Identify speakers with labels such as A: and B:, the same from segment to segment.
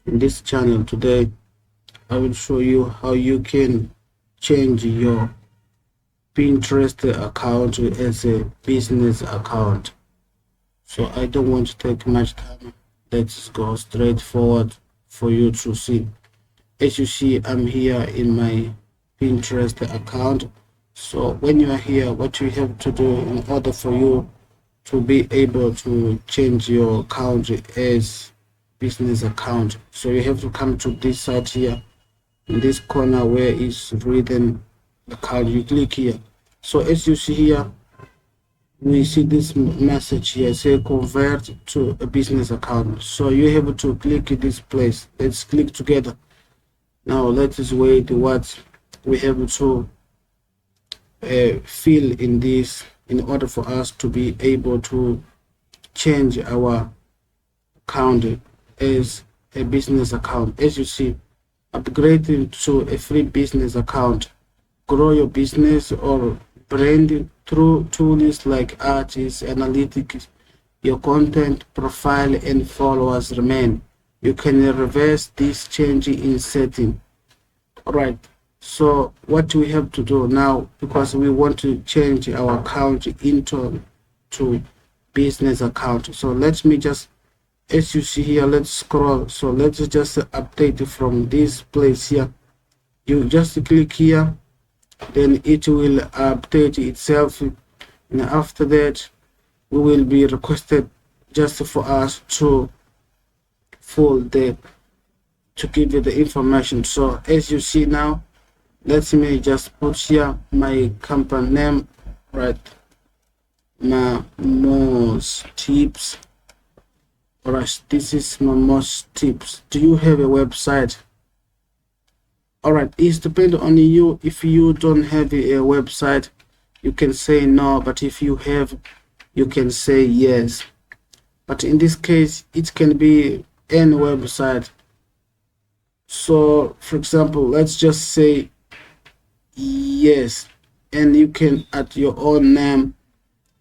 A: In this channel today, I will show you how you can change your Pinterest account as a business account. So I don't want to take much time. Let's go straight forward for you to see. As you see, I'm here in my Pinterest account. So when you are here, what you have to do in order for you to be able to change your account as business account, so you have to come to this side here in this corner where is written account. You click here. So as you see here, we see this message here say convert to a business account. So you have to click this place. Let's click together. Now let's wait what we have to fill in this in order for us to be able to change our account as a business account. As you see, upgrading to a free business account, grow your business or brand through tools like artists, analytics, your content profile and followers remain. You can reverse this change in setting. All right. So what we have to do now, because we want to change our account into business account. So let me just, as you see here, let's scroll. So let's just update from this place here. You just click here, then it will update itself, and after that we will be requested just for us to fill the to give you the information. So as you see now, let me just put here my company name, right? Mamos Tips. Alright, this is Mamos Tips. Do you have a website? Alright, it's depending on you. If you don't have a website, you can say no, but if you have, you can say yes. But in this case, it can be any website. So for example, let's just say yes, and you can add your own name.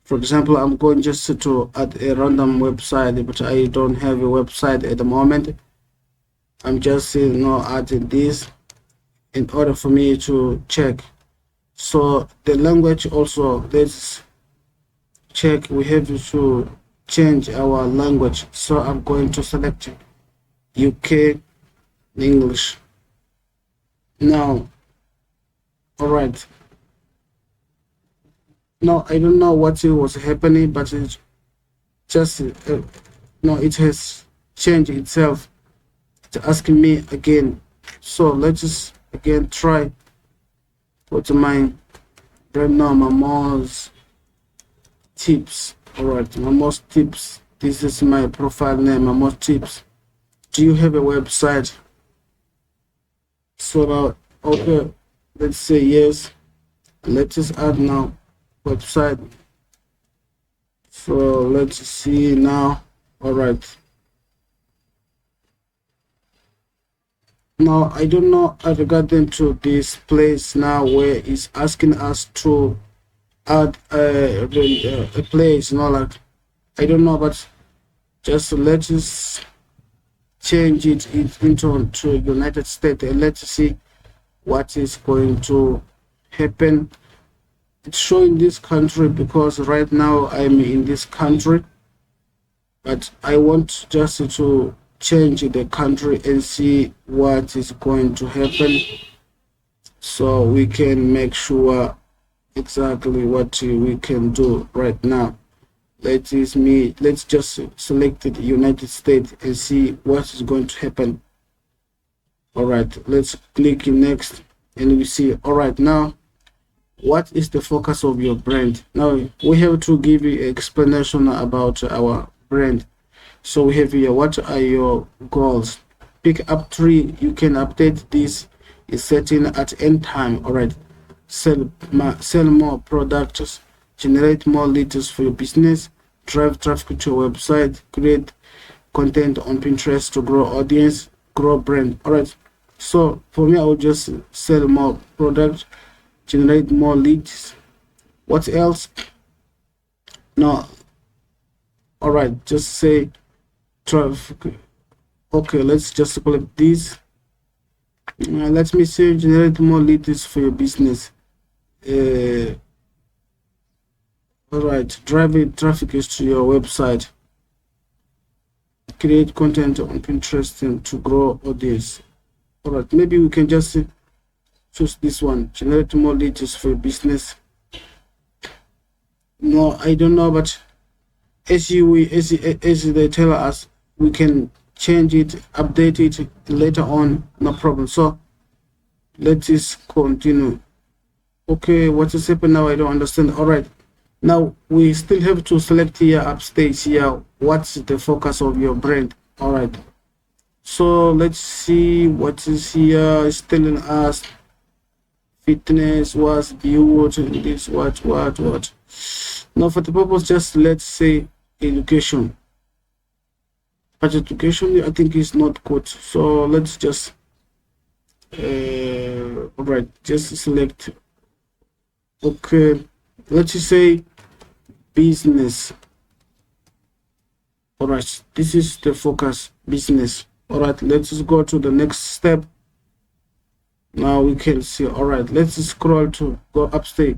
A: For example, I'm going just to add a random website, but I don't have a website at the moment. I'm just saying no, adding this in order for me to check. So the language also, let's check. We have to change our language. So I'm going to select UK English. Now, all right. Now I don't know what was happening, but it just no, it has changed itself. It's asking me again. So let's just again try. What's my brand now? Mamos Tips. All right, Mamos Tips. This is my profile name, Mamos Tips. Do you have a website? So now, okay, let's say yes. Let's just add now website. So let's see now. All right. Now I don't know regarding to this place now where it's asking us to add a place. Like I don't know, but just let's just change it into United States and let's see what is going to happen. It's showing this country because right now I'm in this country, but I want just to change the country and see what is going to happen, so we can make sure exactly what we can do right now. Let's just select the United States and see what is going to happen. All right, let's click next and we see. All right, now what is the focus of your brand? Now we have to give you an explanation about our brand. So we have here, what are your goals? Pick up 3. You can update this is setting at any time. All right, sell more products, generate more leads for your business, drive traffic to your website, create content on Pinterest to grow audience, grow brand. All right, so for me, I will just sell more products, generate more leads. What else? No. All right, just say traffic Okay, let's just click this. Let me say generate more leads for your business. All right, drive traffic is to your website. Create content on Pinterest and to grow audience. All right, maybe we can just choose this one, generate more leads for your business. No, I don't know, but as they tell us, we can change it, update it later on, no problem. So let's just continue. Okay, what is happening now? I don't understand. All right, now we still have to select here upstage here what's the focus of your brand. All right, so let's see what is here. It's telling us fitness was built in this what. Now for the purpose, just let's say education, but education I think is not good, so let's just all right, just select. Okay, let's just say business. All right, this is the focus, business. All right, let's just go to the next step. Now we can see. All right, let's scroll to go upstate.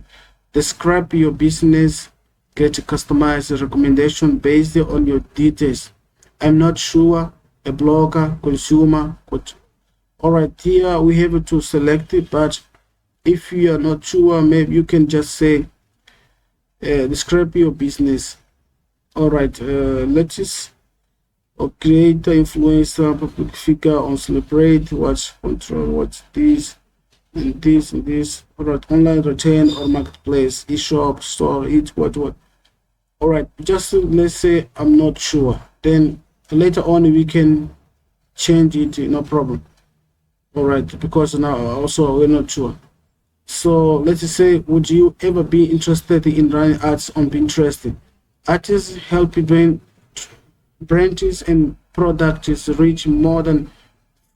A: Describe your business, get customized recommendation based on your details. I'm not sure, a blogger, consumer. All right, here we have to select it, but if you are not sure, maybe you can just say describe your business. All right, let's just creator, influencer, public figure, on celebrate, watch, control, watch this and this and this. All right, online return or marketplace, e-shop, store, what. All right, just let's say I'm not sure. Then later on we can change it, no problem. All right, because now also we're not sure. So let's say, would you ever be interested in running ads on Pinterest? Artists help brands and products reach more than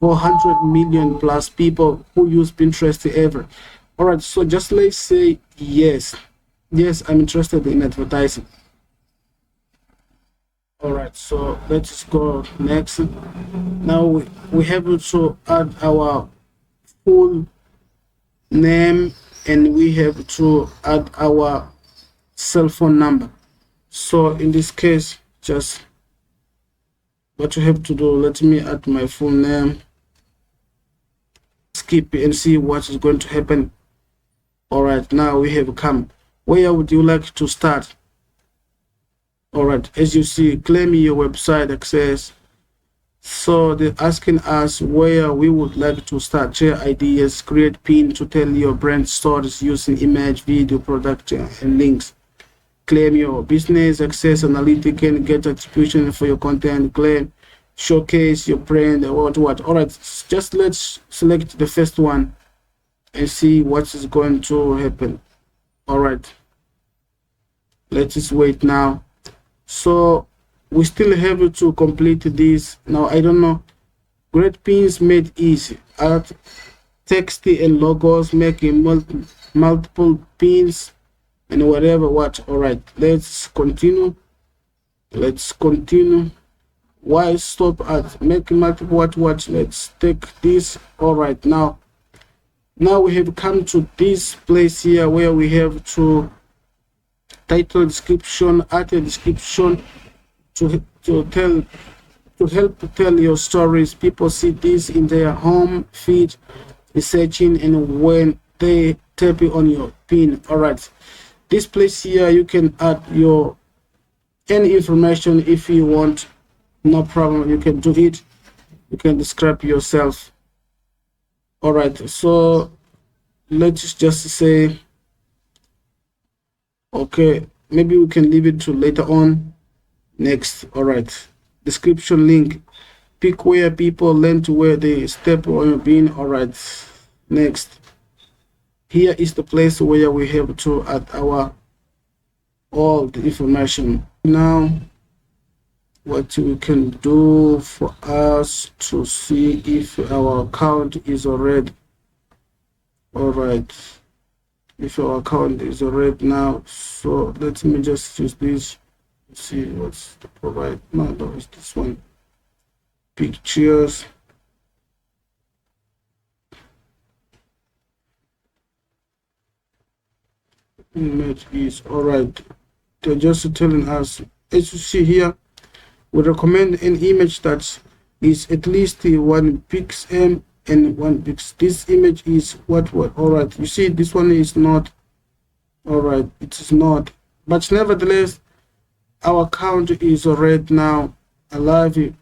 A: 400 million plus people who use Pinterest ever. All right, so just let's say yes, I'm interested in advertising. All right, so let's go next. Now we have to add our full name and we have to add our cell phone number. So in this case, just what you have to do, let me add my full name, skip and see what is going to happen. All right, now we have come. Where would you like to start? All right, as you see, claim your website access. So they're asking us where we would like to start. Share ideas, create pin to tell your brand stories using image, video, product, and links. Claim your business access analytic and get attribution for your content. Claim, showcase your brand, what. All right, just let's select the first one and see what is going to happen. All right, let's just wait now. So we still have to complete this. Now I don't know, great pins made easy, add text and logos, making multiple pins and whatever what. All right, let's continue. Why stop at making multiple what. Let's take this. All right, now we have come to this place here where we have to title, description, add a description to help tell your stories. People see this in their home feed, researching, and when they tap on your pin. All right, this place here you can add your any information if you want, no problem, you can do it. You can describe yourself. All right, so let's just say, okay, maybe we can leave it to later on. Next. All right, description link, pick where people learn to where they step on your pin. All right, next. Here is the place where we have to add our all the information. Now what we can do for us to see if our account is already. All right, if our account is already now, so let me just use this. See what's the provide. No, it's this one. pictures. Image is all right. They're just telling us, as you see here, we recommend an image that is at least 1 pixel and 1 pixel. This image is what all right. You see, this one is not all right. It is not, but nevertheless, our account is already now alive.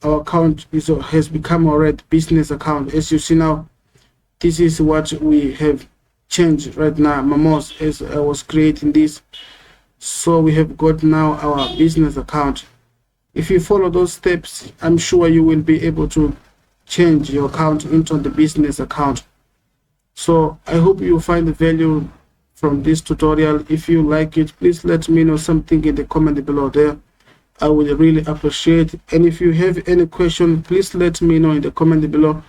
A: Our account has become already business account. As you see now, this is what we have changed right now, Mamos, as I was creating this. So we have got now our business account. If you follow those steps, I'm sure you will be able to change your account into the business account. So I hope you find the value from this tutorial. If you like it, please let me know something in the comment below there. I would really appreciate it. And if you have any question, please let me know in the comment below.